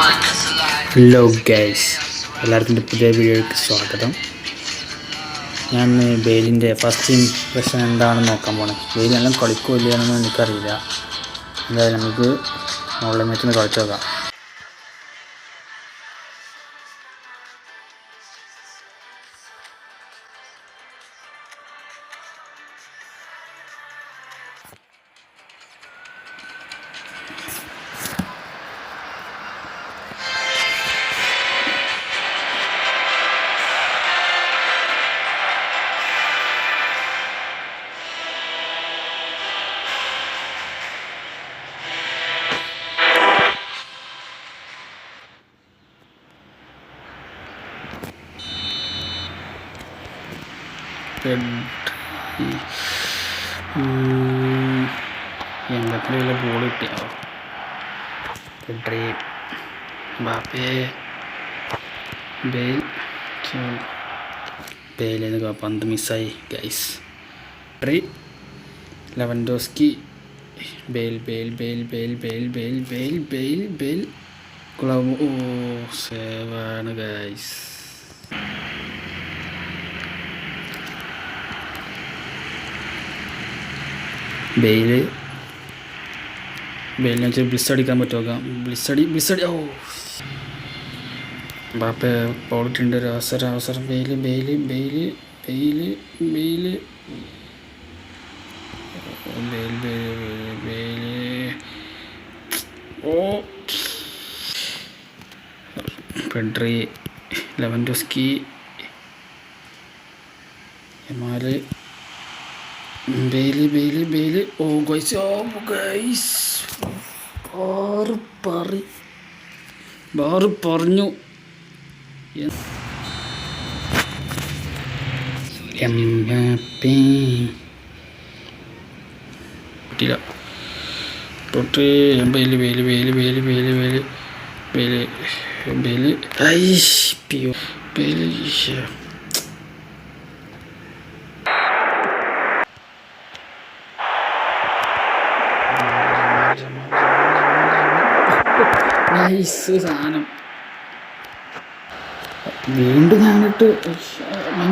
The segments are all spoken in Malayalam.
ഹലോ ഗൈസ്, എല്ലാവർക്കും പുതിയ വീഡിയോയ്ക്ക് സ്വാഗതം. ഞാൻ ബെയിലിൻ്റെ ഫസ്റ്റ് ഇംപ്രഷൻ എന്താണെന്ന് നോക്കാൻ പോകണം. ബെയിൽ എല്ലാം കളിക്കോ ഇല്ലയെന്നൊന്നും എനിക്കറിയില്ല. എന്തായാലും നമുക്ക് ഓൺലൈൻ മാച്ചിൽ കളിച്ചു നോക്കാം. എൺപത്തിലുള്ള ബോൾ കിട്ടിയോ? പെഡ്രി, ബാപ്പേ, ബെയിലിന് പന്ത് മിസ്സായി guys. Pedri, Lewandowski, Bale club. Oh, സേവാണ് ഗൈസ്. ബെയിലിനെ വെച്ച് ബ്ലിസ് അടിക്കാൻ പറ്റുമോ? ബ്ലിസ്. ഓ, ബാപ്പ പോയിട്ടുണ്ട്. ഒരു അവസരം. ബെയില്. ഓ, പെഡ്രി, ലെവൻഡോസ്കി, യമാല്, ബെയില്. ഓ ഗൈസ്, ബാറ് പറഞ്ഞു. കിട്ടില്ല. ബെയില്. നൈസ് സാധനം. വീണ്ടും ഞാനിട്ട്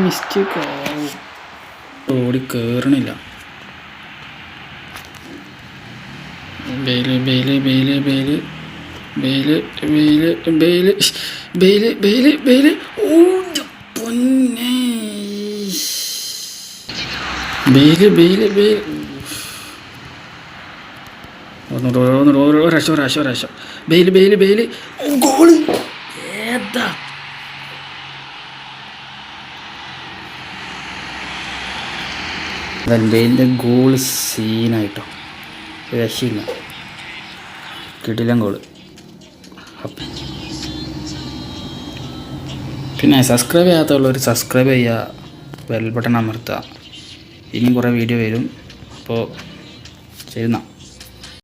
മിസ്റ്റേക്ക് ഓടി കയറണില്ല. ബെയില്. ഓ പൊന്നെ. ബെയില്. ഒരാശ. ബെയില്. ഗോള് ഏതാ? ബെയിലിൻ്റെ ഗോള് സീനായിട്ടോ, രക്ഷയില്ല. കിടിലൻ ഗോള്. പിന്നെ സബ്സ്ക്രൈബ് ചെയ്യാത്തുള്ളവർ സബ്സ്ക്രൈബ് ചെയ്യുക, ബെൽ ബട്ടൺ അമർത്തുക. ഇനിയും കുറേ വീഡിയോ വരും. അപ്പോൾ ശരി.